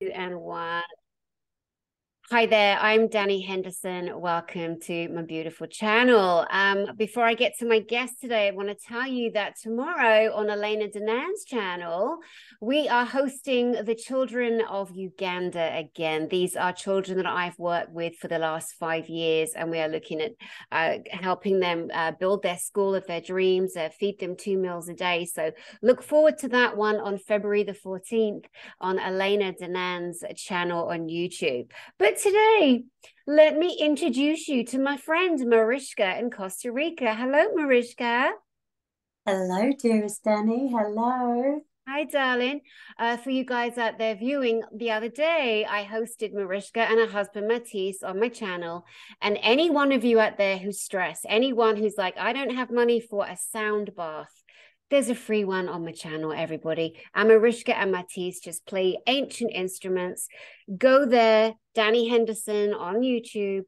And one. Hi there, I'm Dani Henderson. Welcome to my beautiful channel. Before I get to my guest today, I want to tell you that tomorrow on Elena Danan's channel, we are hosting the children of Uganda again. These are children that I've worked with for the last 5 years, and we are looking at helping them build their school of their dreams, feed them 2 meals a day. So look forward to that one on February the 14th on Elena Danan's channel on YouTube. But today, let me introduce you to my friend Mariska in Costa Rica. Hello, Mariska. Hello, dearest Dani. Hello. Hi, darling. For you guys out there viewing, the other day I hosted Mariska and her husband Mathis on my channel. And any one of you out there who's stressed, anyone who's like, I don't have money for a sound bath, there's a free one on my channel, everybody. And Mariska and Mathis just play ancient instruments. Go there, Dani Henderson on YouTube,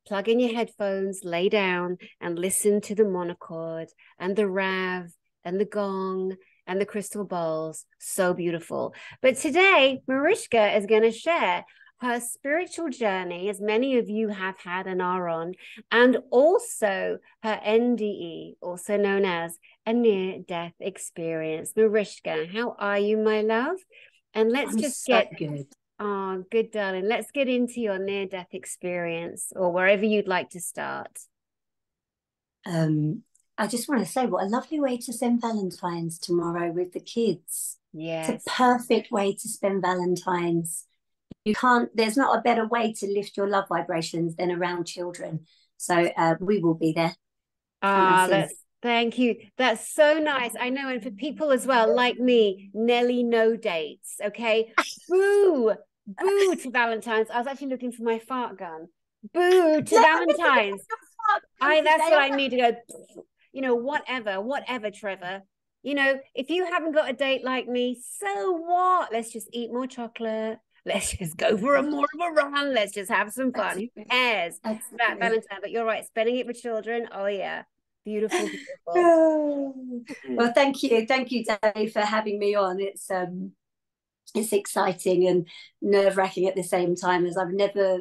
plug in your headphones, lay down and listen to the monochord and the rav and the gong and the crystal bowls. So beautiful. But today, Mariska is going to share her spiritual journey, as many of you have had and are on, and also her NDE, also known as a near-death experience. Mariska, how are you, my love? And let's just so good. Oh, good, darling. Let's get into your near-death experience, or wherever you'd like to start. I just want to say what a lovely way to spend Valentine's tomorrow with the kids. It's a Yes. perfect way to spend Valentine's. There's not a better way to lift your love vibrations than around children. So we will be there. Thank you. That's so nice. I know. And for people as well, like me, Nelly, no dates. Okay. Boo. Boo to Valentine's. I was actually looking for my fart gun. Boo to Valentine's. That's what I need to go, whatever, Trevor. If you haven't got a date like me, so what? Let's just eat more chocolate. Let's just go for more of a run. Let's just have some fun. Who cares about Valentine? But you're right, spending it with children. Oh yeah, beautiful, beautiful. Well, thank you, Dani, for having me on. It's exciting and nerve-wracking at the same time, as I've never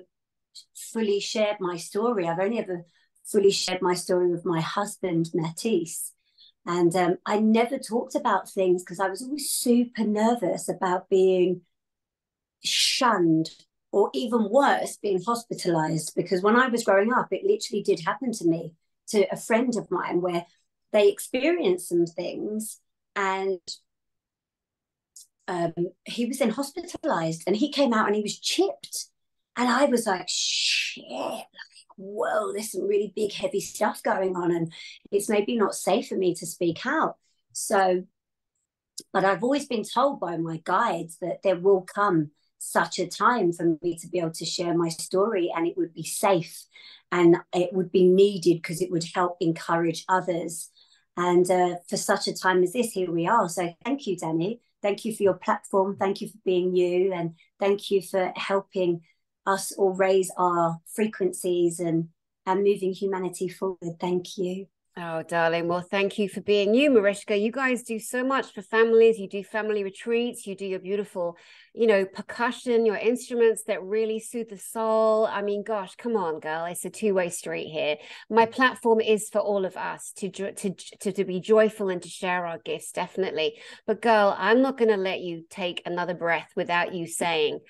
fully shared my story. I've only ever fully shared my story with my husband, Mathis. And I never talked about things because I was always super nervous about being shunned, or even worse, being hospitalized. Because when I was growing up, it literally did happen to me, to a friend of mine, where they experienced some things, and he was then hospitalized, and he came out and he was chipped. And I was like, shit, like, whoa, there's some really big, heavy stuff going on. And it's maybe not safe for me to speak out. So, but I've always been told by my guides that there will come such a time for me to be able to share my story, and it would be safe and it would be needed because it would help encourage others. And for such a time as this, here we are. So thank you, Dani. Thank you for your platform. Thank you for being you. And thank you for helping us all raise our frequencies and moving humanity forward. Thank you. Oh, darling. Well, thank you for being you, Mariska. You guys do so much for families. You do family retreats. You do your beautiful, percussion, your instruments that really soothe the soul. I mean, gosh, come on, girl. It's a two-way street here. My platform is for all of us to be joyful and to share our gifts, definitely. But girl, I'm not going to let you take another breath without you saying,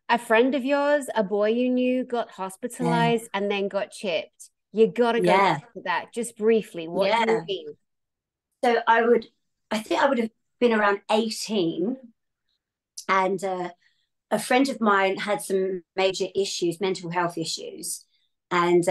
a friend of yours, a boy you knew, got hospitalized and then got chipped. You got to go back to that just briefly. What do you mean? So I think I would have been around 18, and a friend of mine had some major issues, mental health issues, and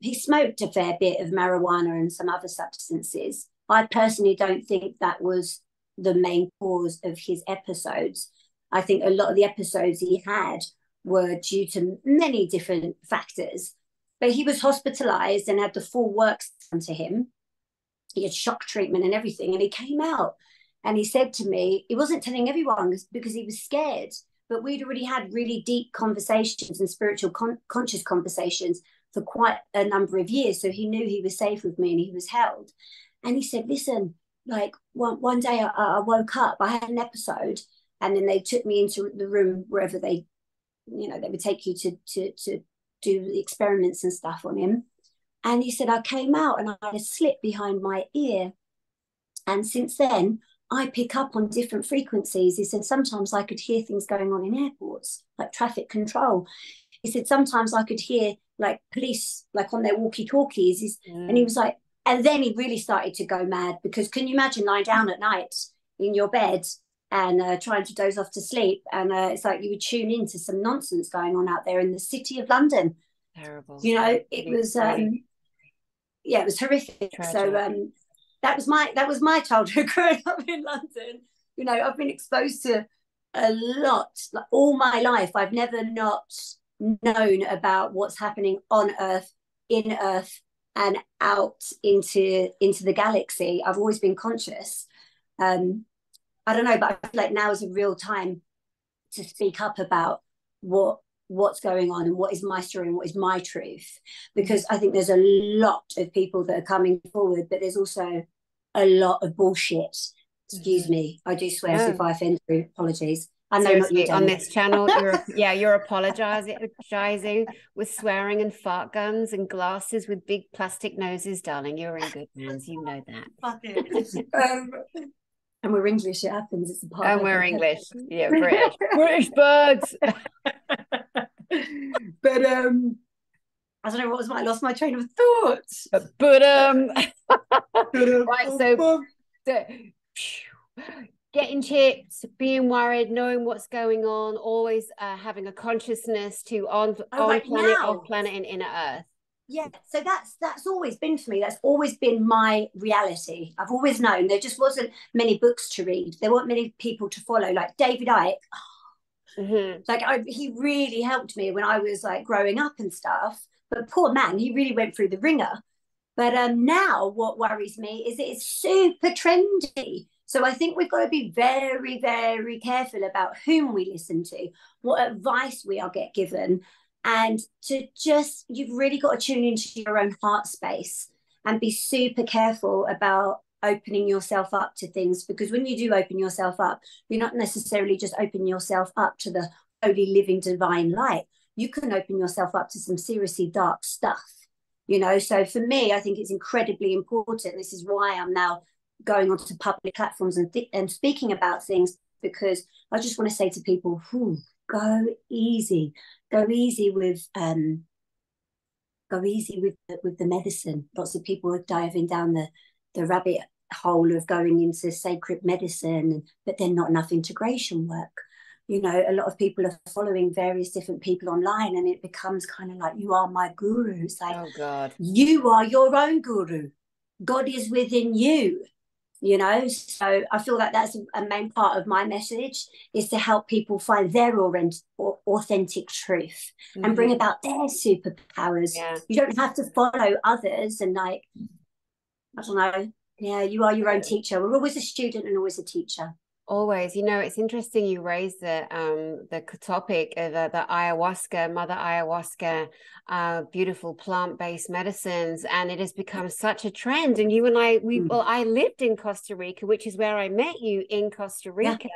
he smoked a fair bit of marijuana and some other substances. I personally don't think that was the main cause of his episodes. I think a lot of the episodes he had were due to many different factors. But he was hospitalized and had the full works done to him. He had shock treatment and everything. And he came out and he said to me, he wasn't telling everyone because he was scared, but we'd already had really deep conversations and spiritual conscious conversations for quite a number of years. So he knew he was safe with me and he was held. And he said, listen, like one day I woke up, I had an episode, and then they took me into the room wherever they they would take you to do the experiments and stuff on him. And he said, I came out and I had a slit behind my ear. And since then, I pick up on different frequencies. He said, sometimes I could hear things going on in airports, like traffic control. He said, sometimes I could hear like police, like on their walkie-talkies. And he was like, and then he really started to go mad, because can you imagine lying down at night in your bed and trying to doze off to sleep? And it's like you would tune into some nonsense going on out there in the city of London. Terrible. It was, it was horrific. Tragic. So that was my childhood growing up in London. I've been exposed to a lot, like all my life. I've never not known about what's happening on Earth, in Earth, and out into the galaxy. I've always been conscious. I don't know, but I feel like now is a real time to speak up about what's going on and what is my story and what is my truth, because I think there's a lot of people that are coming forward, but there's also a lot of bullshit. Excuse me, I do swear, so if I offend you, apologies. I know not you, on this channel, you're apologizing with swearing and fart guns and glasses with big plastic noses, darling. You're in good hands, you know that. Fuck it. And we're English, it happens. It's a part. And we're English, yeah, British birds. But I don't know, I lost my train of thoughts. But right, so getting chipped, being worried, knowing what's going on, always having a consciousness to on planet, off planet, and inner Earth. Yeah, so that's always been for me. That's always been my reality. I've always known. There just wasn't many books to read. There weren't many people to follow. Like David Icke, he really helped me when I was like growing up and stuff. But poor man, he really went through the ringer. But now what worries me is it's super trendy. So I think we've got to be very, very careful about whom we listen to, what advice we are get given, and you've really got to tune into your own heart space and be super careful about opening yourself up to things, because when you do open yourself up, you're not necessarily just opening yourself up to the holy, living, divine light. You can open yourself up to some seriously dark stuff, So for me, I think it's incredibly important. This is why I'm now going onto public platforms and speaking about things, because I just want to say to people, go easy with the medicine. Lots of people are diving down the rabbit hole of going into sacred medicine, but then not enough integration work. A lot of people are following various different people online, and it becomes kind of like, you are my guru. It's like, oh God, you are your own guru. God is within you. So I feel like that's a main part of my message, is to help people find their authentic truth and bring about their superpowers. Yeah. You don't have to follow others and I don't know. Yeah, you are your own teacher. We're always a student and always a teacher. Always. It's interesting you raised the topic of the ayahuasca, Mother Ayahuasca, beautiful plant-based medicines, and it has become such a trend. And you and I, I lived in Costa Rica, which is where I met you, in Costa Rica.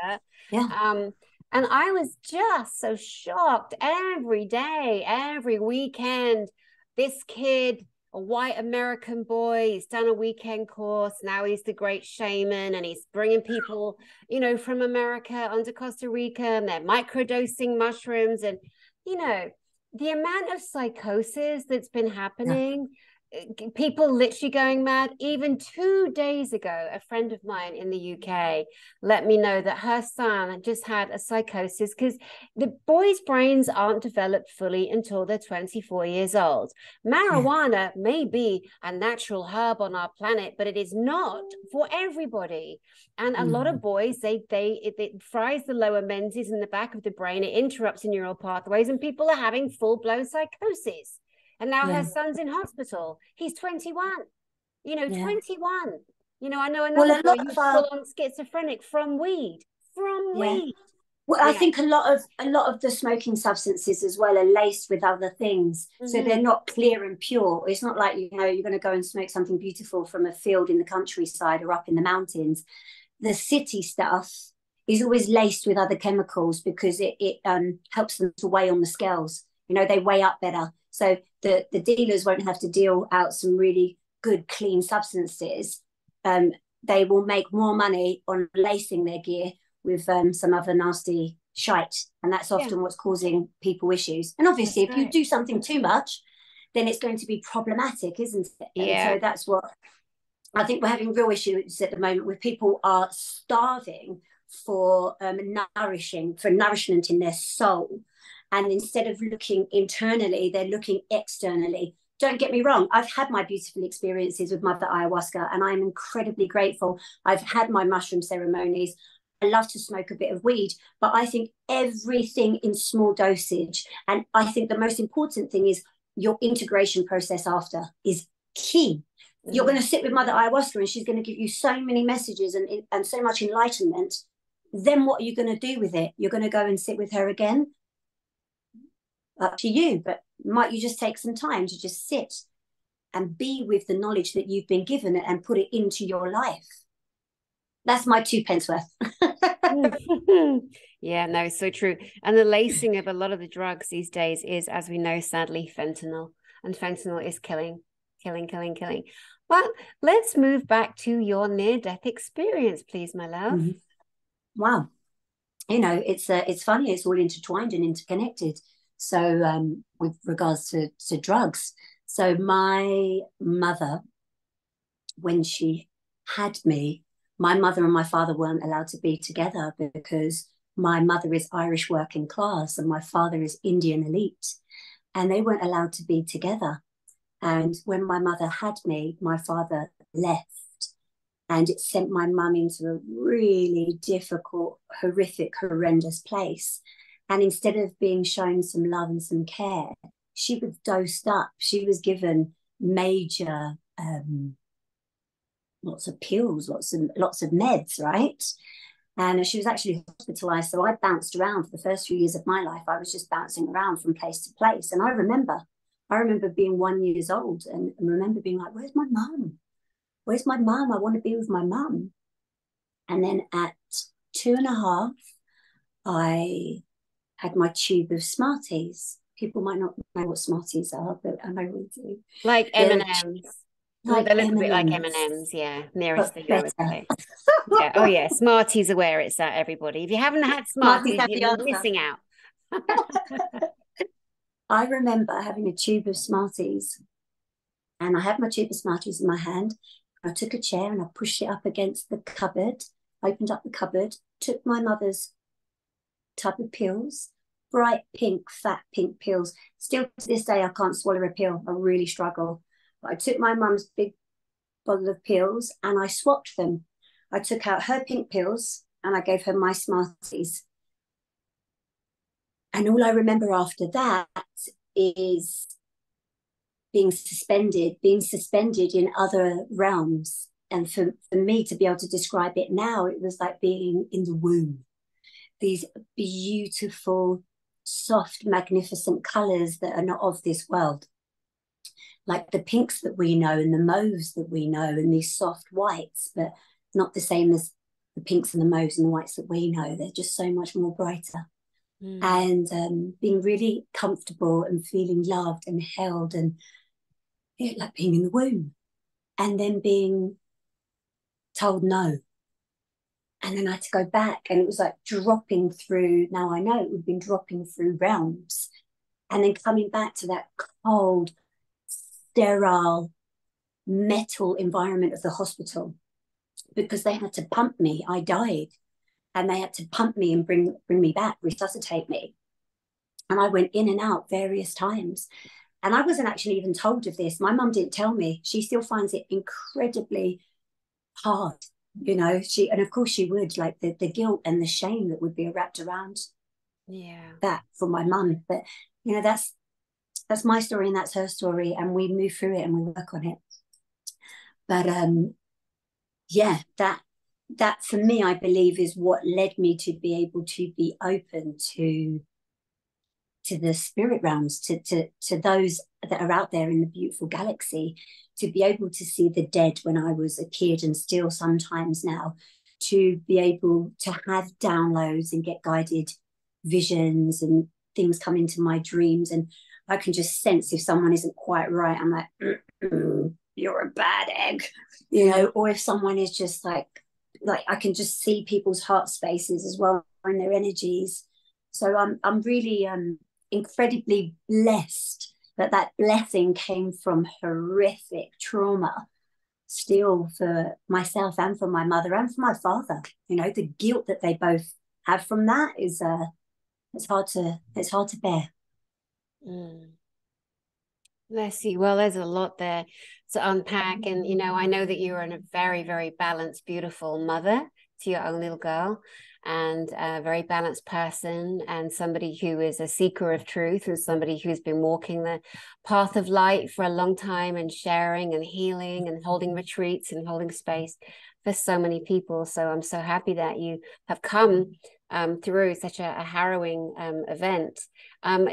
Yeah. And I was just so shocked every day, every weekend. This kid, a white American boy, he's done a weekend course. Now he's the great shaman, and he's bringing people, from America onto Costa Rica, and they're microdosing mushrooms. And, the amount of psychosis that's been happening, people literally going mad. Even 2 days ago, a friend of mine in the UK let me know that her son just had a psychosis because the boys' brains aren't developed fully until they're 24 years old. Marijuana may be a natural herb on our planet, but it is not for everybody. And a lot of boys, it fries the lower menses in the back of the brain. It interrupts the neural pathways, and people are having full-blown psychosis. And now her son's in hospital. He's 21. 21. I know another boy who's full-on schizophrenic from weed. Weed. Well, I think a lot of the smoking substances as well are laced with other things, so they're not clear and pure. It's not like you're going to go and smoke something beautiful from a field in the countryside or up in the mountains. The city stuff is always laced with other chemicals because it helps them to weigh on the scales. You know, they weigh up better. So the dealers won't have to deal out some really good, clean substances. They will make more money on lacing their gear with some other nasty shite. And that's often what's causing people issues. And obviously, if you do something too much, then it's going to be problematic, isn't it? Yeah. And so that's what I think we're having real issues at the moment, where people are starving for nourishment in their soul. And instead of looking internally, they're looking externally. Don't get me wrong, I've had my beautiful experiences with Mother Ayahuasca, and I'm incredibly grateful. I've had my mushroom ceremonies. I love to smoke a bit of weed, but I think everything in small dosage. And I think the most important thing is your integration process after is key. You're going to sit with Mother Ayahuasca and she's going to give you so many messages and so much enlightenment. Then what are you going to do with it? You're going to go and sit with her again? Up to you, but might you just take some time to just sit and be with the knowledge that you've been given and put it into your life? That's my 2 pence worth. Yeah, no, so true. And the lacing of a lot of the drugs these days is, as we know, sadly, fentanyl. And fentanyl is killing. Well, let's move back to your near-death experience, please, my love. Mm-hmm. Wow. You know, it's funny, it's all intertwined and interconnected. So with regards to drugs. So my mother, when she had me, my mother and my father weren't allowed to be together because my mother is Irish working class and my father is Indian elite. And they weren't allowed to be together. And when my mother had me, my father left. And it sent my mum into a really difficult, horrific, horrendous place. And instead of being shown some love and some care, she was dosed up. She was given major, lots of pills, lots of meds, right? And she was actually hospitalized. So I bounced around for the first few years of my life. I was just bouncing around from place to place. And I remember being 1 year old and remember being like, where's my mum? Where's my mum? I want to be with my mum. And then at 2.5, I had my tube of Smarties. People might not know what Smarties are, but I know we do. Like M&Ms. Like they look a bit like M&Ms, yeah. Nearest the Europe place. Yeah. Oh yeah, Smarties are where it's at, everybody. If you haven't had Smarties, you're missing out. I remember having a tube of Smarties, and I had my tube of Smarties in my hand. I took a chair and I pushed it up against the cupboard, opened up the cupboard, took my mother's tub of pills, bright pink, fat pink pills. Still to this day, I can't swallow a pill. I really struggle. But I took my mum's big bottle of pills and I swapped them. I took out her pink pills and I gave her my Smarties. And all I remember after that is being suspended in other realms. And for me to be able to describe it now, it was like being in the womb. These beautiful, soft, magnificent colours that are not of this world. Like the pinks that we know and the mauves that we know and these soft whites, but not the same as the pinks and the mauves and the whites that we know. They're just so much more brighter. And being really comfortable and feeling loved and held and like being in the womb. And then being told no. And then I had to go back and it was like dropping through, now I know we've been dropping through realms and then coming back to that cold, sterile, metal environment of the hospital because they had to pump me. I died and they had to pump me and bring me back, resuscitate me. And I went in and out various times. And I wasn't actually even told of this. My mum didn't tell me. She still finds it incredibly hard. You know, and of course she would, like the guilt and the shame that would be wrapped around that for my mum. But, you know, that's my story and that's her story. And we move through it and we work on it. But that for me, I believe is what led me to be able to be open to the spirit realms, to those that are out there in the beautiful galaxy, to be able to see the dead when I was a kid and still sometimes now, to be able to have downloads and get guided visions and things come into my dreams. And I can just sense if someone isn't quite right. I'm like, you're a bad egg, you know, or if someone is just like I can just see people's heart spaces as well and their energies. So I'm really incredibly blessed that blessing came from horrific trauma still for myself and for my mother and for my father. You know, the guilt that they both have from that is it's hard to bear. Bless you. Well, there's a lot there to unpack. And, you know, I know that you're a very, very balanced, beautiful mother to your own little girl, and a very balanced person, and somebody who is a seeker of truth, and somebody who's been walking the path of light for a long time and sharing and healing and holding retreats and holding space for so many people. So I'm so happy that you have come through such a harrowing event.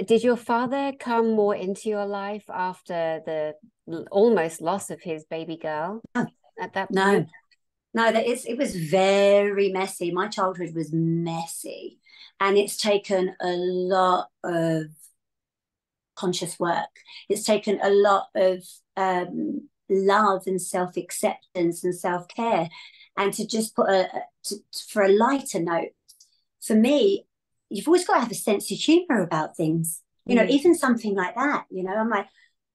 Did your father come more into your life after the almost loss of his baby girl at that point? No, it was very messy. My childhood was messy, and it's taken a lot of conscious work. It's taken a lot of love and self-acceptance and self-care. And to just put for a lighter note, for me, you've always got to have a sense of humor about things. You know, even something like that, you know, I'm like,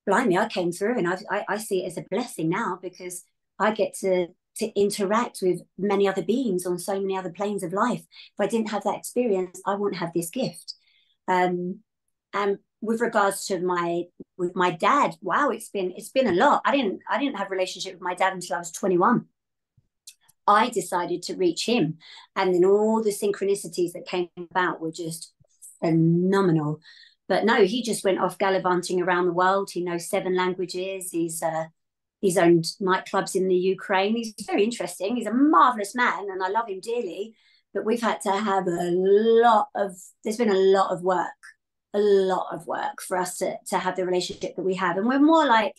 blimey, I came through, and I see it as a blessing now, because I get to interact with many other beings on so many other planes of life. If I didn't have that experience, I wouldn't have this gift. And with regards to my dad, wow, it's been a lot. I didn't have a relationship with my dad until I was 21. I decided to reach him, and then all the synchronicities that came about were just phenomenal. But no, he just went off gallivanting around the world. He knows 7 languages. He's owned nightclubs in the Ukraine. He's very interesting. He's a marvelous man, and I love him dearly. But we've had to have there's been a lot of work for us to have the relationship that we have. And we're more like,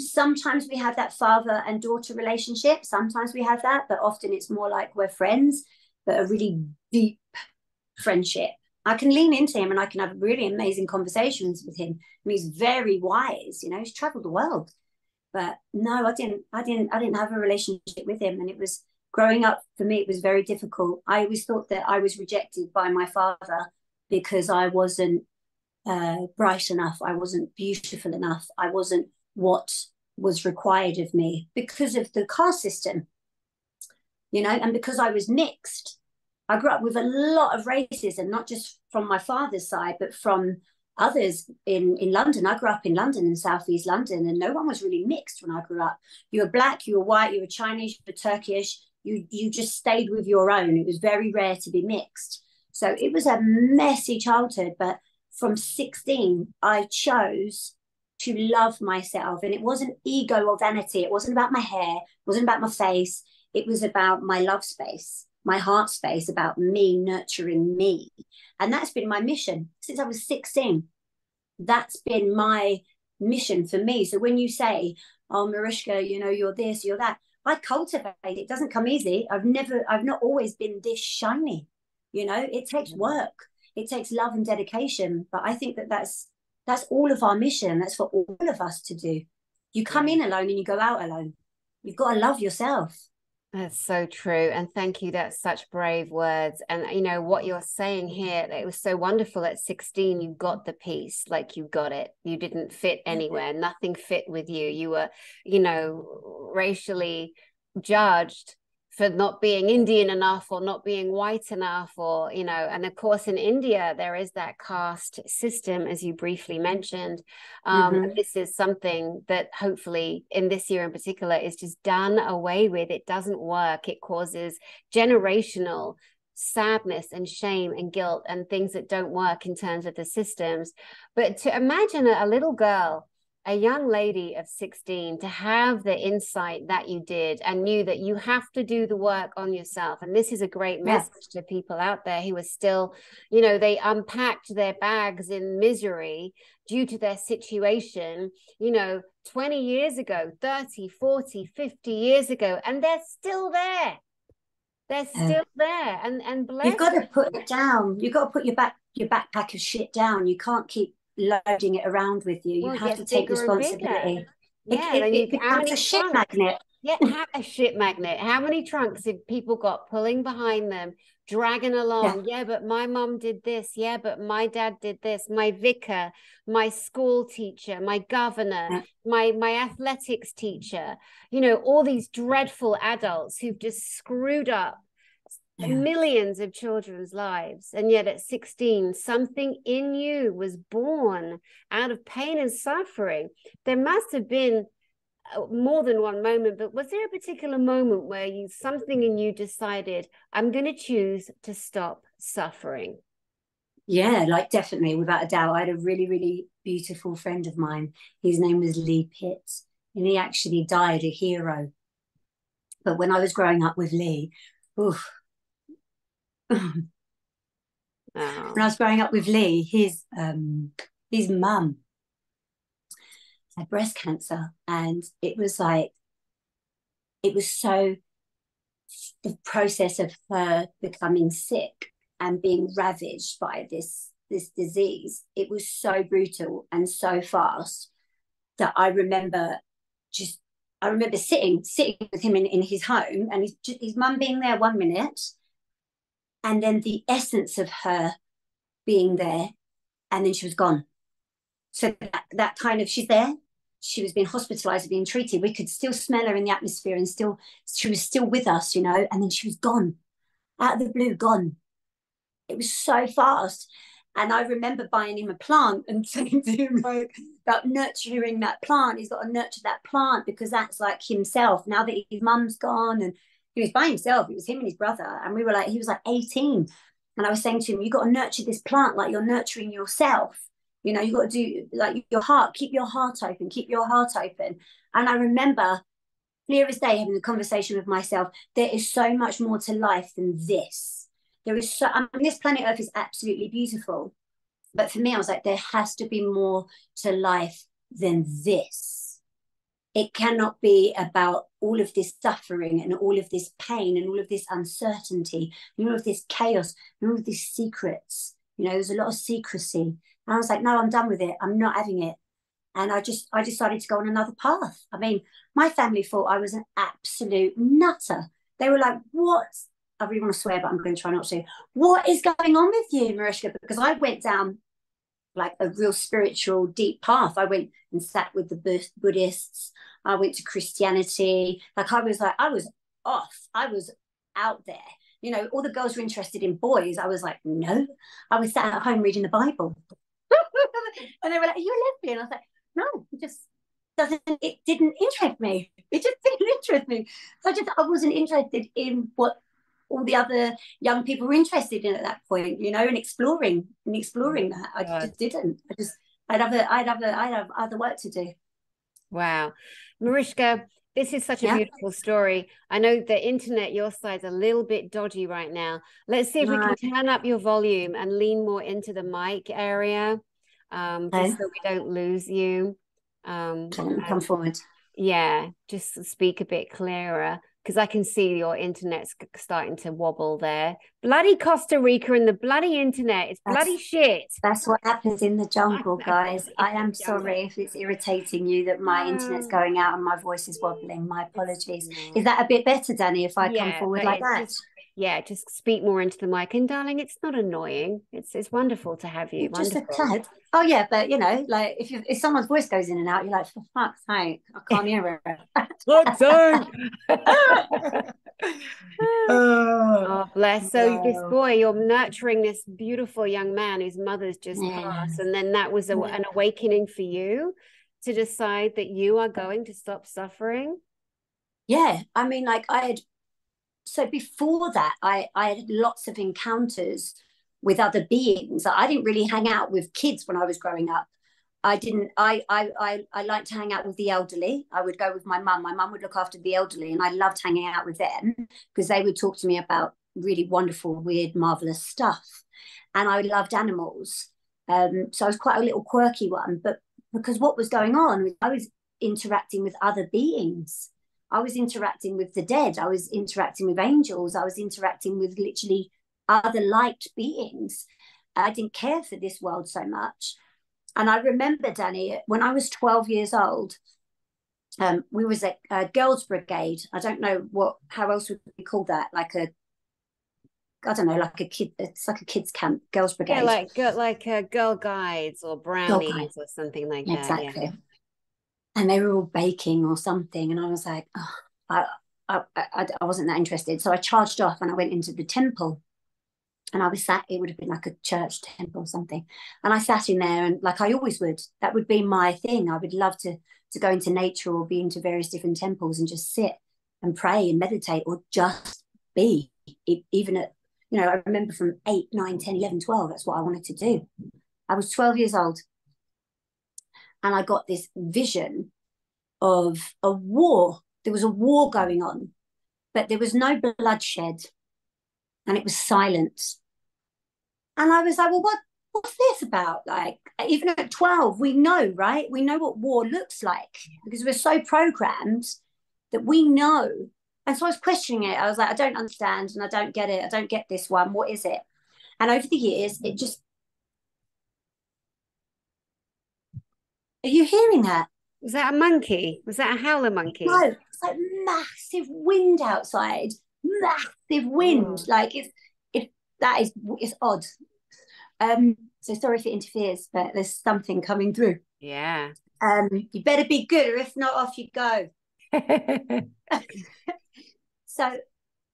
sometimes we have that father and daughter relationship. Sometimes we have that, but often it's more like we're friends, but a really deep friendship. I can lean into him and I can have really amazing conversations with him. I mean, he's very wise, you know, he's traveled the world. But no, I didn't have a relationship with him. And it was, growing up for me, it was very difficult. I always thought that I was rejected by my father because I wasn't bright enough. I wasn't beautiful enough. I wasn't what was required of me because of the caste system, you know, and because I was mixed. I grew up with a lot of racism, not just from my father's side, but from others in London. I grew up in London, in Southeast London, and no one was really mixed when I grew up. You were black, you were white, you were Chinese, you were Turkish. You just stayed with your own. It was very rare to be mixed. So it was a messy childhood. But from 16, I chose to love myself. And it wasn't ego or vanity. It wasn't about my hair. It wasn't about my face. It was about my love space, my heart space, about me nurturing me. And that's been my mission since I was 16. That's been my mission for me. So when you say, oh, Mariska, you know, you're this, you're that, I cultivate it. It doesn't come easy. I've not always been this shiny. You know, it takes work. It takes love and dedication. But I think that's all of our mission. That's for all of us to do. You come in alone and you go out alone. You've got to love yourself. That's so true. And thank you. That's such brave words. And you know what you're saying here, it was so wonderful. At 16, you got the piece, like you got it. You didn't fit anywhere. Nothing fit with you. You were, you know, racially judged for not being Indian enough or not being white enough, or, you know, and of course in India, there is that caste system, as you briefly mentioned. This is something that hopefully in this year in particular is just done away with. It doesn't work. It causes generational sadness and shame and guilt and things that don't work in terms of the systems. But to imagine a little girl, a young lady of 16, to have the insight that you did and knew that you have to do the work on yourself. And this is a great message to people out there who are still, you know, they unpacked their bags in misery due to their situation, you know, 20 years ago, 30, 40, 50 years ago, and they're still there. They're still there, and You've bless. got to put it down. You've got to put your backpack of shit down. You can't keep loading it around with you. You Well, it have gets to take bigger and bigger. responsibility. Yeah, then It how becomes a many shit trunks? magnet. Yeah, a ship magnet. How many trunks have people got pulling behind them, dragging Yeah, along? Yeah, but my mom did this. Yeah, but my dad did this. My vicar, my school teacher, my governor, yeah, my athletics teacher. All these dreadful adults who've just screwed up yeah. millions of children's lives. And yet at 16, something in you was born out of pain and suffering. There must have been more than one moment, but was there a particular moment where something in you decided, I'm going to choose to stop suffering? Yeah, like definitely, without a doubt. I had a really, really beautiful friend of mine. His name was Lee Pitts, and he actually died a hero. But when I was growing up with Lee, oof, when I Oh, was growing up with Lee, his mum had breast cancer, and it was so the process of her becoming sick and being ravaged by this disease. It was so brutal and so fast that just I remember sitting with him in his home, and his mum being there 1 minute, and then the essence of her being there, and then she was gone. So that kind of, she's there, she was being hospitalized, being treated, we could still smell her in the atmosphere, and still she was still with us, and then she was gone, out of the blue, gone. It was so fast. And I remember buying him a plant and saying to him, like, about nurturing that plant. He's got to nurture that plant, because that's like himself. Now that his mum's gone, and he was by himself, it was him and his brother. And he was like 18. And I was saying to him, you got to nurture this plant like you're nurturing yourself. You got to do like your heart, keep your heart open, keep your heart open. And I remember clear as day having a conversation with myself, there is so much more to life than this. This planet Earth is absolutely beautiful. But for me, I was like, there has to be more to life than this. It cannot be about all of this suffering and all of this pain and all of this uncertainty and all of this chaos and all of these secrets. There's a lot of secrecy. And I was like, no, I'm done with it. I'm not having it. And I decided to go on another path. I mean, my family thought I was an absolute nutter. They were like, what? I really want to swear, but I'm going to try not to. What is going on with you, Mariska? Because I went down like a real spiritual, deep path. I went and sat with the Buddhists. I went to Christianity. I was off. I was out there. All the girls were interested in boys. I was like, no. I was sat at home reading the Bible. And they were like, are you a lesbian? I was like, no, it didn't interest me. It just didn't interest me. I wasn't interested in what all the other young people were interested in at that point, and exploring that. I just didn't. I'd have other work to do. wow. Mariska, this is such a Yeah. beautiful story. I know the internet, your side's a little bit dodgy right now. Let's see if we can turn up your volume and lean more into the mic area, just so we don't lose you. Come forward. Yeah, just speak a bit clearer, because I can see your internet's starting to wobble there. Bloody Costa Rica and the bloody internet. It's bloody shit. That's what happens in the jungle, guys. I am sorry if it's irritating you that my internet's going out and my voice is wobbling. My apologies. Is that a bit better, Dani, if I come forward like that? Just speak more into the mic. And darling, it's not annoying. It's wonderful to have you. Just wonderful. a tad. Oh yeah, but like if someone's voice goes in and out, you're like, for fuck's sake, I can't hear her. Fuck's sake. Oh, bless. So this boy, you're nurturing this beautiful young man whose mother's just passed, and then that was an awakening for you to decide that you are going to stop suffering. Yeah, I mean, like so before that, I had lots of encounters with other beings. I didn't really hang out with kids when I was growing up. I didn't. I liked to hang out with the elderly. I would go with my mum. My mum would look after the elderly, and I loved hanging out with them because they would talk to me about really wonderful, weird, marvelous stuff. And I loved animals. So I was quite a little quirky one. But because what was going on, I was interacting with other beings. I was interacting with the dead. I was interacting with angels. I was interacting with literally other light beings. I didn't care for this world so much. And I remember, Dani, when I was 12 years old, we was a girls' brigade. I don't know how else would we call that? Like I don't know, like a kid. It's like a kids' camp, girls' brigade. Yeah, like Girl Guides or Brownies or something like that. Exactly. Yeah. And they were all baking or something, and I was like, oh, I wasn't that interested. So I charged off and I went into the temple. And I was sat, it would have been like a church temple or something. And I sat in there, and like I always would, that would be my thing. I would love to go into nature or be into various different temples and just sit and pray and meditate or just be. Even at, I remember from 8, 9, 10, 11, 12, that's what I wanted to do. I was 12 years old. And I got this vision of a war. There was a war going on, but there was no bloodshed, and it was silence. And I was like, well, what's this about? Like, even at 12, we know, right? We know what war looks like because we're so programmed that we know. And so I was questioning it. I was like, I don't understand and I don't get it. I don't get this one. What is it? And over the years, it just... Are you hearing that? Was that a monkey? Was that a howler monkey? No, it's like massive wind outside. Massive wind. Oh. Like it's odd. So sorry if it interferes, but there's something coming through. Yeah. You better be good, or if not, off you go. So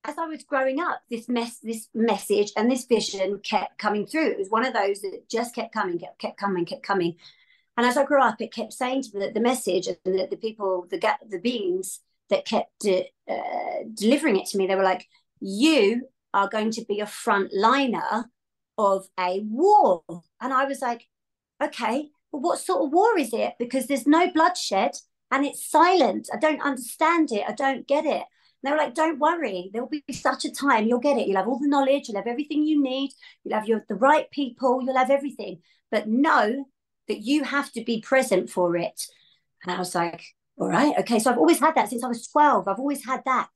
as I was growing up, this message and this vision kept coming through. It was one of those that just kept coming. And as I grew up, it kept saying to me the message, and the people, the beings that kept delivering it to me, they were like, you are going to be a frontliner of a war. And I was like, okay, well, what sort of war is it? Because there's no bloodshed and it's silent. I don't understand it. I don't get it. And they were like, don't worry. There'll be such a time. You'll get it. You'll have all the knowledge. You'll have everything you need. You'll have the right people. You'll have everything. But know that you have to be present for it. And I was like, all right, okay. So I've always had that since I was 12. I've always had that.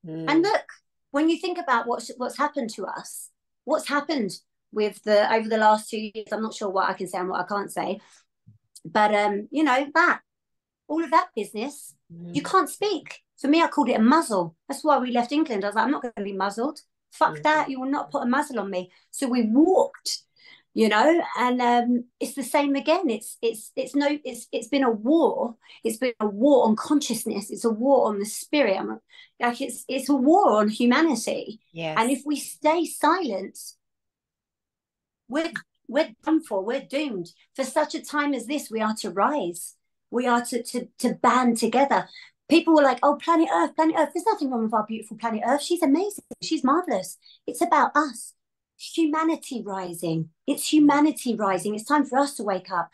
And look, when you think about what's happened to us, what's happened with over the last 2 years, I'm not sure what I can say and what I can't say, but that all of that business, you can't speak. For me, I called it a muzzle. That's why we left England. I was like, I'm not going to be muzzled. Fuck that. You will not put a muzzle on me. So we walked, and it's the same again. It's been a war. It's been a war on consciousness. It's a war on the spirit. It's a war on humanity. Yes. And if we stay silent, we're done for. We're doomed. For such a time as this, we are to rise. We are to band together. People were like, oh, planet Earth. There's nothing wrong with our beautiful planet Earth. She's amazing. She's marvelous. It's about us. Humanity rising. It's humanity rising. It's time for us to wake up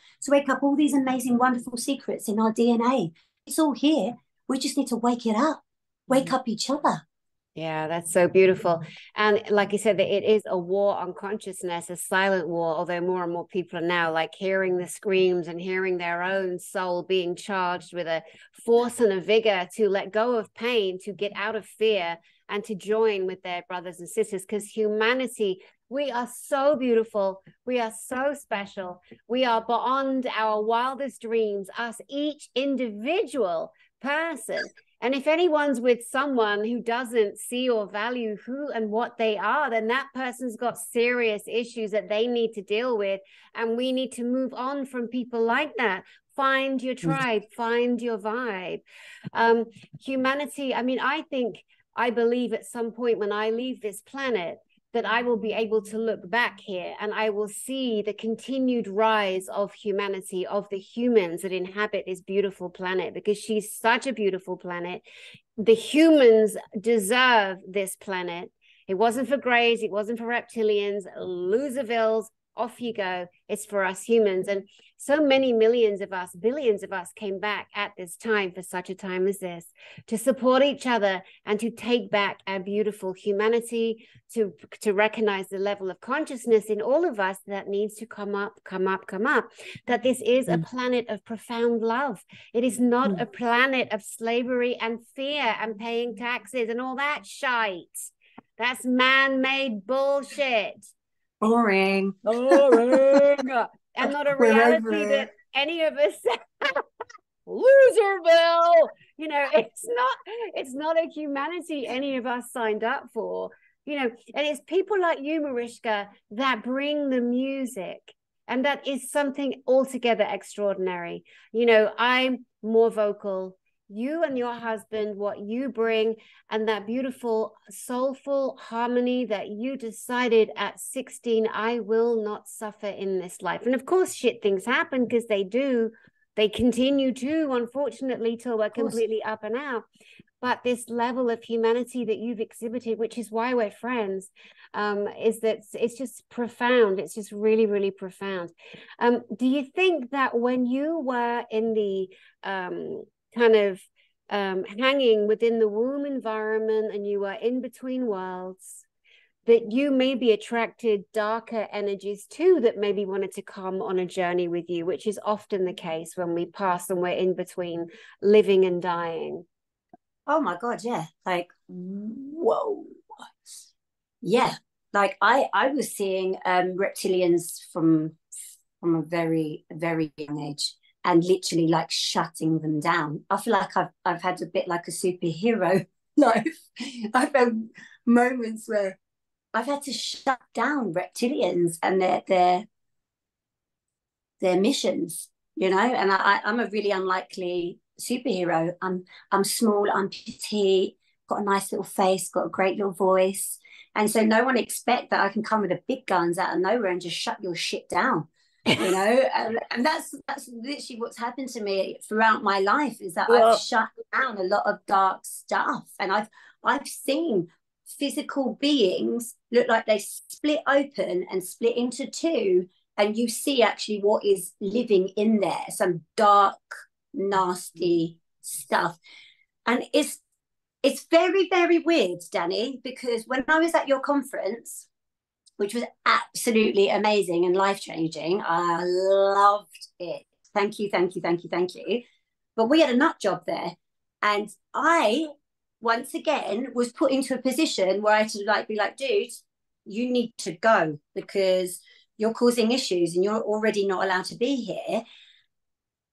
all these amazing, wonderful secrets in our DNA. It's all here. We just need to wake it up, wake up each other. Yeah, that's so beautiful. And like you said, that it is a war on consciousness, a silent war, although more and more people are now like hearing the screams and hearing their own soul being charged with a force and a vigor to let go of pain, to get out of fear and to join with their brothers and sisters. Because humanity, we are so beautiful. We are so special. We are beyond our wildest dreams, us, each individual person. And if anyone's with someone who doesn't see or value who and what they are, then that person's got serious issues that they need to deal with. And we need to move on from people like that. Find your tribe, find your vibe. Humanity, I believe at some point when I leave this planet, that I will be able to look back here and I will see the continued rise of humanity, of the humans that inhabit this beautiful planet, because she's such a beautiful planet. The humans deserve this planet. It wasn't for Greys, it wasn't for reptilians, Loservilles, off you go. It's for us humans. And so many millions of us, billions of us came back at this time for such a time as this, to support each other and to take back our beautiful humanity, to recognize the level of consciousness in all of us that needs to come up, that this is a planet of profound love. It is not a planet of slavery and fear and paying taxes and all that shite. That's man-made bullshit. Boring. And not a reality that any of us Loserville. You know, it's not a humanity any of us signed up for. You know, and it's people like you, Mariska, that bring the music. And that is something altogether extraordinary. You know, I'm more vocal. You and your husband, what you bring, and that beautiful, soulful harmony that you decided at 16, I will not suffer in this life. And of course, shit things happen, because they do. They continue to, unfortunately, till we're completely up and out. But this level of humanity that you've exhibited, which is why we're friends, is that it's just profound. It's just really, really profound. Do you think that when you were in the kind of hanging within the womb environment and you were in between worlds, that you maybe attracted darker energies too, that maybe wanted to come on a journey with you, which is often the case when we pass and we're in between living and dying? Oh my God, yeah. Like, whoa. Yeah. Like I was seeing reptilians from a very, very young age, and literally like shutting them down. I feel like I've had a bit like a superhero life. I've had moments where I've had to shut down reptilians and their missions, you know. And I'm a really unlikely superhero. I'm small, I'm petite, got a nice little face, got a great little voice, and so no one expect that I can come with the big guns out of nowhere and just shut your shit down, you know. And that's literally what's happened to me throughout my life, is that I've shut down a lot of dark stuff, and I've seen physical beings look like they split open and split into two, and you see actually what is living in there, some dark, nasty stuff. And it's very, very weird, Dani, because when I was at your conference, which was absolutely amazing and life-changing, I loved it. Thank you. But we had a nut job there, and I once again was put into a position where I had to be like, dude, you need to go, because you're causing issues and you're already not allowed to be here.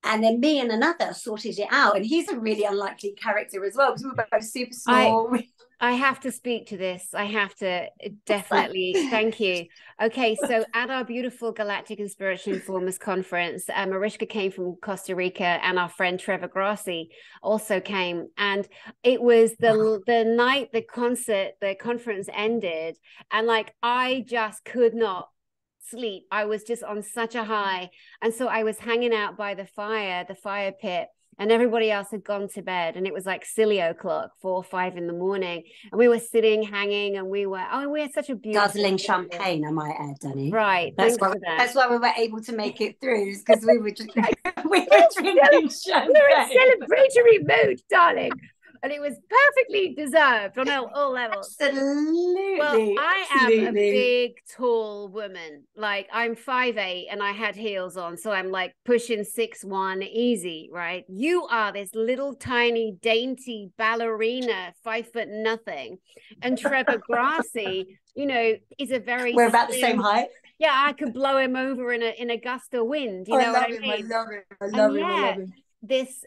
And then me and another sorted it out. And he's a really unlikely character as well, because we were both super small. I have to speak to this. I have to definitely. Thank you. Okay, so at our beautiful Galactic Inspiration Informers Conference, Mariska came from Costa Rica, and our friend Trevor Grassi also came. And it was the night the conference ended, and like I just could not sleep. I was just on such a high, and so I was hanging out by the fire pit, and everybody else had gone to bed, and it was like silly o'clock, 4 or 5 in the morning, and we were sitting, hanging, and we had such a beautiful guzzling champagne, I might add, Dani. Right. That's why we were able to make it through, because we were just we were drinking champagne. We were in celebratory mood, darling. And it was perfectly deserved on all levels. Absolutely. Well, I am a big, tall woman. Like, I'm 5'8" and I had heels on. So I'm like pushing 6'1", easy, right? You are this little tiny, dainty ballerina, 5 foot nothing. And Trevor Grassi, you know, is a very... We're about the same height. Yeah, I could blow him over in a gust of wind. You know what I mean? I love him. This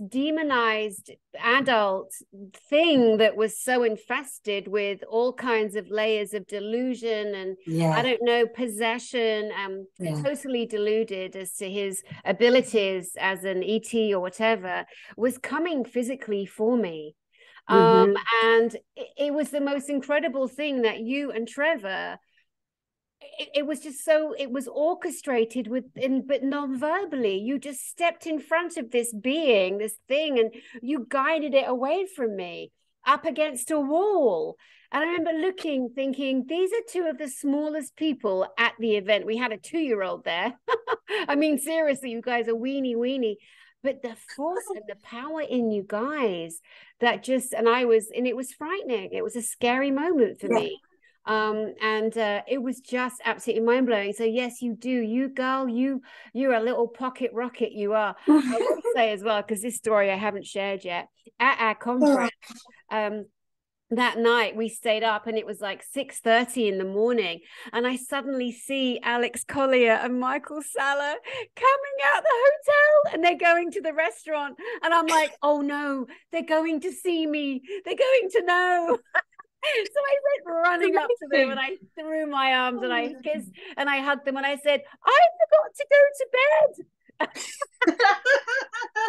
demonized adult thing that was so infested with all kinds of layers of delusion and I don't know, possession, totally deluded as to his abilities as an ET or whatever, was coming physically for me. And it was the most incredible thing that you and Trevor, it was just so, it was orchestrated but non-verbally. You just stepped in front of this being, this thing, and you guided it away from me. up against a wall. And I remember looking, thinking, these are two of the smallest people at the event. We had a 2-year-old there. I mean, seriously, you guys are weeny. But the force and the power in you guys, that just, and it was frightening. It was a scary moment for me. It was just absolutely mind-blowing. So yes, you do. You girl, you're a little pocket rocket, you are. I will say as well, because this story I haven't shared yet, at our conference, that night we stayed up and it was like 6:30 in the morning, and I suddenly see Alex Collier and Michael Saller coming out the hotel, and they're going to the restaurant, and I'm like, oh no, they're going to see me, they're going to know. So I went running up to them and I threw my arms and I kissed and I hugged them and I said, I forgot to go to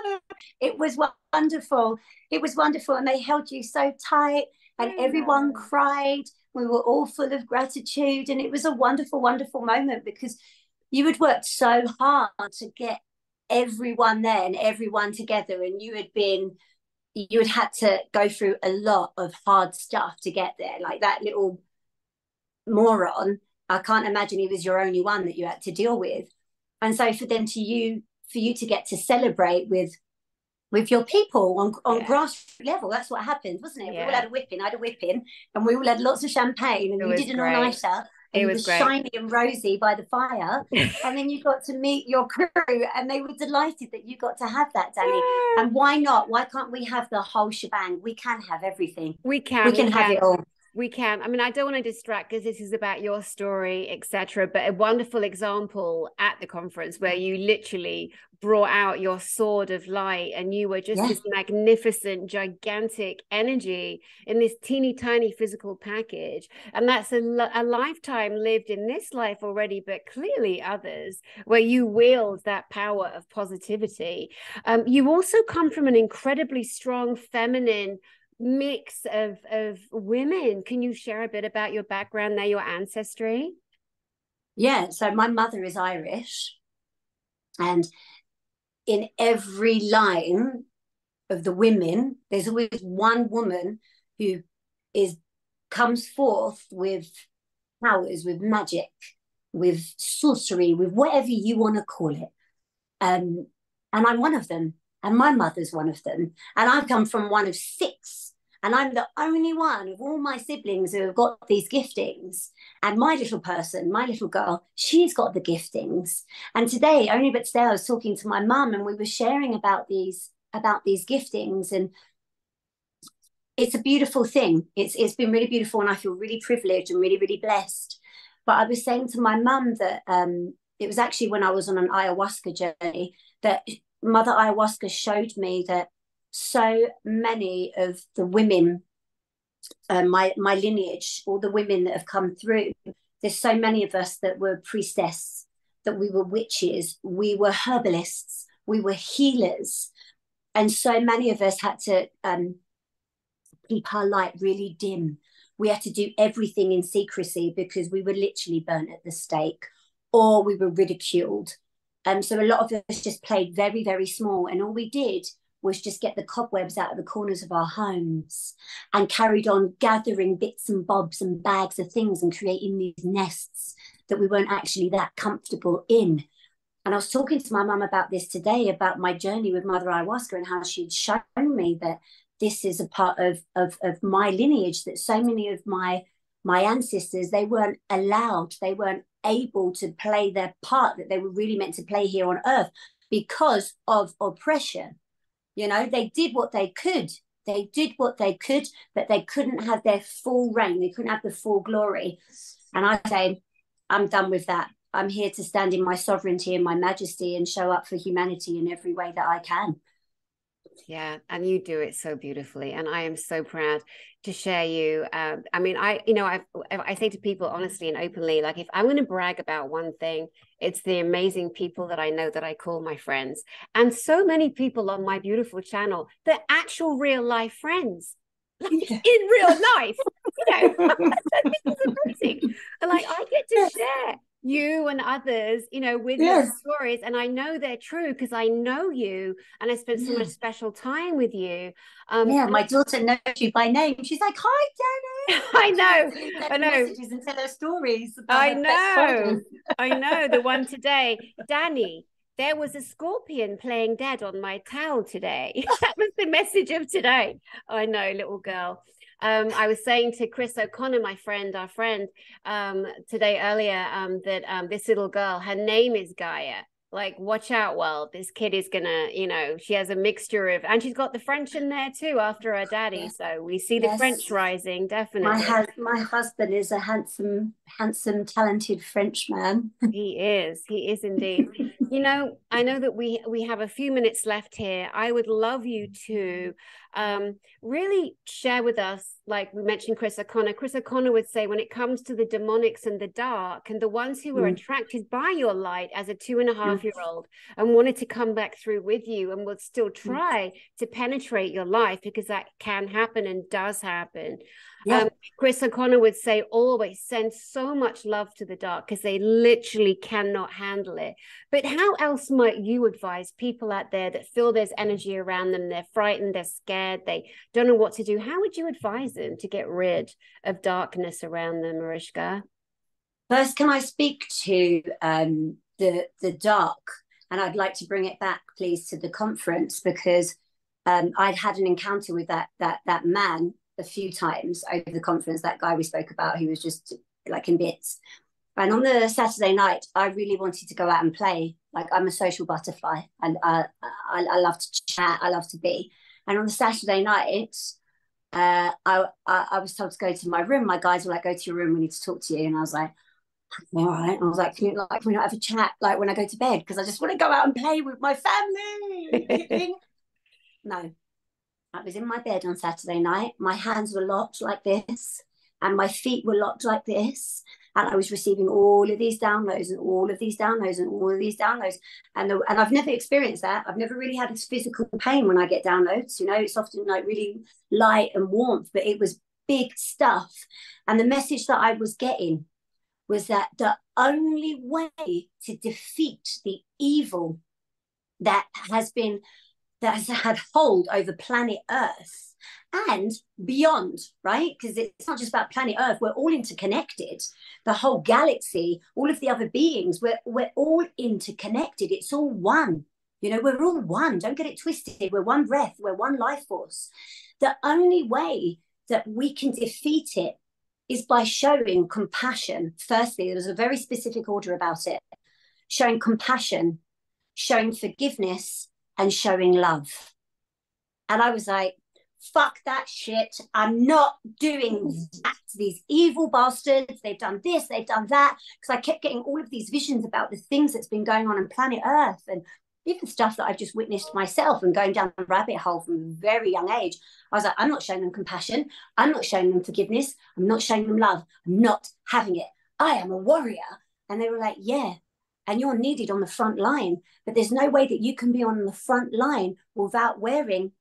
bed. It was wonderful. It was wonderful. And they held you so tight and everyone cried. We were all full of gratitude. And it was a wonderful, wonderful moment because you had worked so hard to get everyone there and everyone together. And you had had to go through a lot of hard stuff to get there. Like that little moron, I can't imagine he was your only one that you had to deal with. And so for you to get to celebrate with your people on grassroots level, that's what happened, wasn't it? We all had a whipping, I had a whipping, and we all had lots of champagne, and you did an all-nighter. It was shiny and rosy by the fire. And then you got to meet your crew and they were delighted that you got to have that, Dani. Yeah. And why not? Why can't we have the whole shebang? We can have everything. We can have it all. We can. I mean, I don't want to distract because this is about your story, etc. But a wonderful example at the conference where you literally brought out your sword of light and you were just this magnificent, gigantic energy in this teeny tiny physical package. And that's a lifetime lived in this life already, but clearly others, where you wield that power of positivity. You also come from an incredibly strong feminine mix of women. Can you share a bit about your background there, your ancestry? Yeah, so my mother is Irish, and in every line of the women, there's always one woman who comes forth with powers, with magic, with sorcery, with whatever you want to call it. And I'm one of them, and my mother's one of them, and I've come from one of 6. And I'm the only one of all my siblings who have got these giftings. And my little person, my little girl, she's got the giftings. And today I was talking to my mum and we were sharing about these giftings. And it's a beautiful thing. It's been really beautiful. And I feel really privileged and really, really blessed. But I was saying to my mum that it was actually when I was on an ayahuasca journey that Mother Ayahuasca showed me that so many of the women, my lineage, all the women that have come through, there's so many of us that were priestess, that we were witches, we were herbalists, we were healers. And so many of us had to keep our light really dim. We had to do everything in secrecy because we were literally burnt at the stake or we were ridiculed. So a lot of us just played very, very small. And all we did was just get the cobwebs out of the corners of our homes and carried on gathering bits and bobs and bags of things and creating these nests that we weren't actually that comfortable in. And I was talking to my mum about this today, about my journey with Mother Ayahuasca and how she'd shown me that this is a part of my lineage, that so many of my ancestors, they weren't allowed, they weren't able to play their part that they were really meant to play here on earth because of oppression. You know, they did what they could. They did what they could, but they couldn't have their full reign. They couldn't have the full glory. And I say, I'm done with that. I'm here to stand in my sovereignty and my majesty and show up for humanity in every way that I can. Yeah, and you do it so beautifully, and I am so proud to share you. I mean, I say to people honestly and openly, like, if I'm going to brag about one thing, it's the amazing people that I know that I call my friends, and so many people on my beautiful channel, they're actual real life friends, like in real life. You know, I think it's amazing, and like I get to share you and others, with your Yes. stories. And I know they're true because I know you and I spent so much special time with you. Yeah, my daughter knows you by name. She's like, "Hi, Dani." I know, She send I her know, messages and tell her stories about I her pet know, spiders. I know. The one today, Dani, there was a scorpion playing dead on my towel today. That was the message of today. I know, little girl. I was saying to Chris O'Connor, our friend, today earlier, that this little girl, her name is Gaia. Like, watch out, world. This kid is gonna, she has a mixture of, and she's got the French in there too after her daddy. Yes, So we see the yes. French rising, My definitely. my husband is a handsome, talented French man. He is. He is indeed. I know that we have a few minutes left here. I would love you to really share with us, like we mentioned Chris O'Connor. Chris O'Connor would say, when it comes to the demonics and the dark and the ones who were attracted by your light as a 2.5-year-old and wanted to come back through with you and would still try to penetrate your life, because that can happen and does happen. Yeah. Chris O'Connor would say, always send so much love to the dark because they literally cannot handle it. But how else might you advise people out there that feel there's energy around them? They're frightened, they're scared, they don't know what to do. How would you advise them to get rid of darkness around them, Mariska? First, can I speak to the dark? And I'd like to bring it back, please, to the conference, because I'd had an encounter with that man a few times over the conference. That guy we spoke about, he was just like in bits. And on the Saturday night, I really wanted to go out and play. Like, I'm a social butterfly, and I love to chat, I love to be. And on the Saturday night, I was told to go to my room. My guys were like, "Go to your room, we need to talk to you." And I was like, "All right." And I was like, can we not have a chat like when I go to bed? Because I just want to go out and play with my family. No. I was in my bed on Saturday night. My hands were locked like this, and my feet were locked like this. And I was receiving all of these downloads and all of these downloads and all of these downloads. And I've never experienced that. I've never really had this physical pain when I get downloads. It's often like really light and warmth, but it was big stuff. And the message that I was getting was that the only way to defeat the evil that has had hold over planet Earth and beyond, right? Because it's not just about planet Earth. We're all interconnected. The whole galaxy, all of the other beings, we're all interconnected. It's all one. We're all one. Don't get it twisted. We're one breath. We're one life force. The only way that we can defeat it is by showing compassion. Firstly, there's a very specific order about it. Showing compassion, showing forgiveness, and showing love. And I was like, fuck that shit. I'm not doing that. These evil bastards, they've done this, they've done that. Because I kept getting all of these visions about the things that's been going on planet Earth, and even stuff that I've just witnessed myself and going down the rabbit hole from a very young age. I was like, I'm not showing them compassion. I'm not showing them forgiveness. I'm not showing them love. I'm not having it. I am a warrior. And they were like, yeah, and you're needed on the front line. But there's no way that you can be on the front line without wearing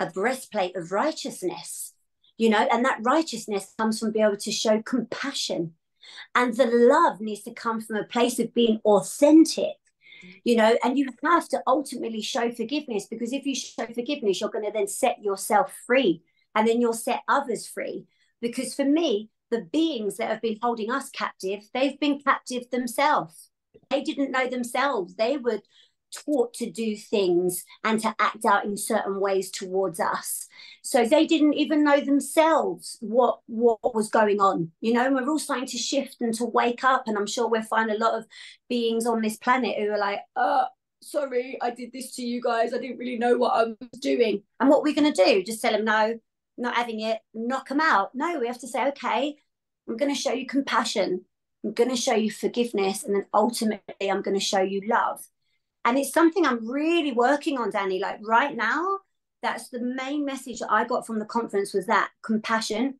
a breastplate of righteousness, and that righteousness comes from being able to show compassion. And the love needs to come from a place of being authentic, and you have to ultimately show forgiveness, because if you show forgiveness, you're going to then set yourself free, and then you'll set others free. Because for me, the beings that have been holding us captive, they've been captive themselves. They didn't know themselves. They were taught to do things and to act out in certain ways towards us. So they didn't even know themselves what was going on. And we're all starting to shift and to wake up. And I'm sure we'll find a lot of beings on this planet who are like, sorry, I did this to you guys. I didn't really know what I was doing. And what we're going to do, just tell them no, not having it, knock them out. No, we have to say, okay, I'm going to show you compassion. I'm going to show you forgiveness. And then ultimately, I'm going to show you love. And it's something I'm really working on, Dani. Like right now, that's the main message that I got from the conference, was that compassion,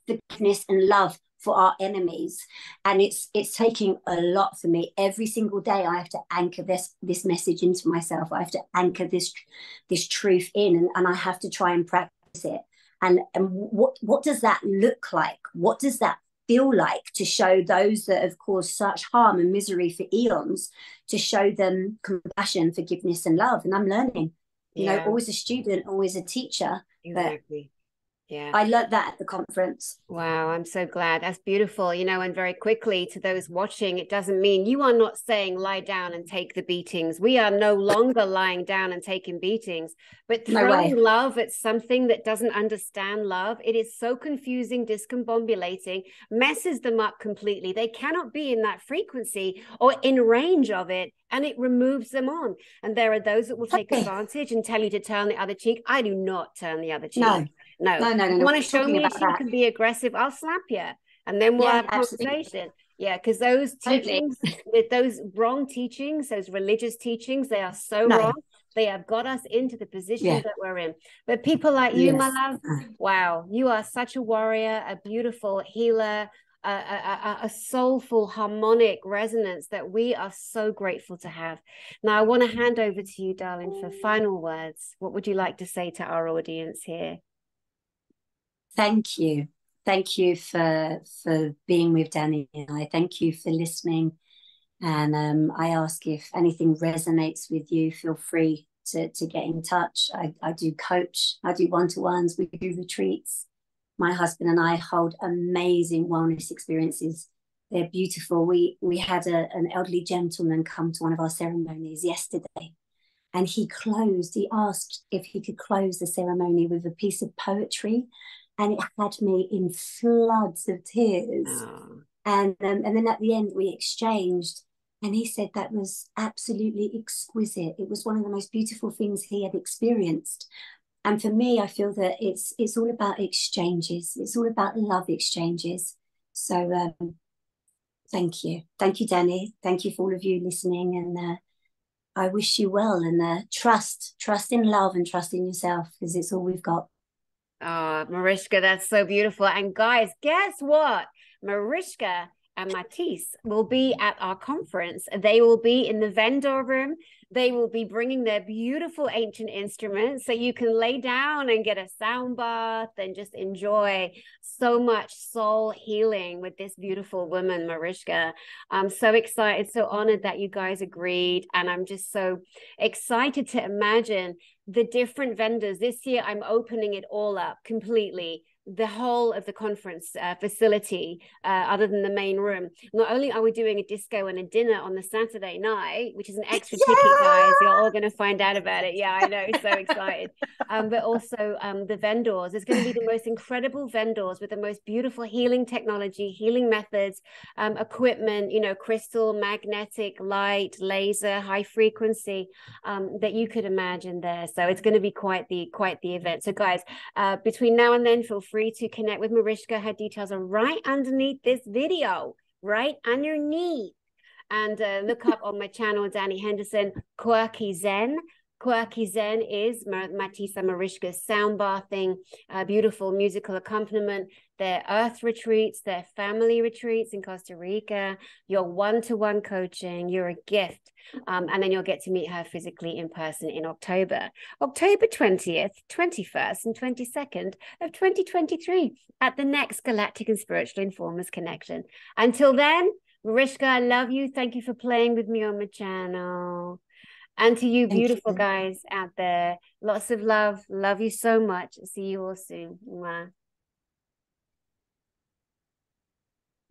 forgiveness, and love for our enemies. And it's taking a lot for me. Every single day, I have to anchor this message into myself. I have to anchor this truth in, and I have to try and practice it. And what does that look like? What does that feel like to show those that have caused such harm and misery for eons, to show them compassion, forgiveness, and love. And I'm learning, you know, always a student, always a teacher. Exactly. Yeah. I learned that at the conference. Wow, I'm so glad. That's beautiful. You know, and very quickly to those watching, it doesn't mean you are not saying lie down and take the beatings. We are no longer lying down and taking beatings, but throwing love at something that doesn't understand love, it is so confusing, discombobulating, messes them up completely. They cannot be in that frequency or in range of it, and it removes them on. And there are those that will take advantage and tell you to turn the other cheek. I do not turn the other cheek. No. You want to show me if you can be aggressive, I'll slap you. And then we'll have a conversation. Yeah, because those teachings, with those wrong teachings, those religious teachings, they are so wrong. They have got us into the position that we're in. But people like you, my love, wow, you are such a warrior, a beautiful healer, a soulful harmonic resonance that we are so grateful to have. Now, I want to hand over to you, darling, for final words. What would you like to say to our audience here? Thank you. Thank you for being with Dani and I. Thank you for listening. And I ask if anything resonates with you, feel free to get in touch. I do coach, I do one-to-ones, we do retreats. My husband and I hold amazing wellness experiences. They're beautiful. We had an elderly gentleman come to one of our ceremonies yesterday, and he asked if he could close the ceremony with a piece of poetry, and it had me in floods of tears. And then at the end we exchanged, and he said that was absolutely exquisite. It was one of the most beautiful things he had experienced. And for me, I feel that it's all about exchanges. It's all about love exchanges. So thank you. Thank you, Dani. Thank you for all of you listening. And I wish you well, and trust in love and trust in yourself, because it's all we've got. Oh, Mariska, that's so beautiful. And guys, guess what? Mariska and Mathis will be at our conference. They will be in the vendor room. They will be bringing their beautiful ancient instruments, so you can lay down and get a sound bath and just enjoy so much soul healing with this beautiful woman, Mariska. I'm so excited, so honored that you guys agreed. And I'm just so excited to imagine the different vendors. This year, I'm opening it all up completely. The whole of the conference facility, other than the main room. Not only are we doing a disco and a dinner on the Saturday night, which is an extra ticket, guys. You're all going to find out about it. Yeah, I know. So excited. But also the vendors. There's going to be the most incredible vendors with the most beautiful healing technology, healing methods, equipment, you know, crystal, magnetic, light, laser, high frequency, that you could imagine there. So it's going to be quite the event. So guys, between now and then, feel free to connect with Mariska. Her details are right underneath this video, right underneath. And look up on my channel, Dani Henderson, Quirky Zen. Quirky Zen is Mathis and Mariska's sound bathing, beautiful musical accompaniment, their earth retreats, their family retreats in Costa Rica, your one-to-one coaching, you're a gift. And then you'll get to meet her physically in person in October 20th, 21st, and 22nd of 2023 at the next Galactic and Spiritual Informers Connection. Until then, Mariska, I love you. Thank you for playing with me on my channel. And to you, beautiful guys out there, lots of love. Love you so much. See you all soon. Mwah.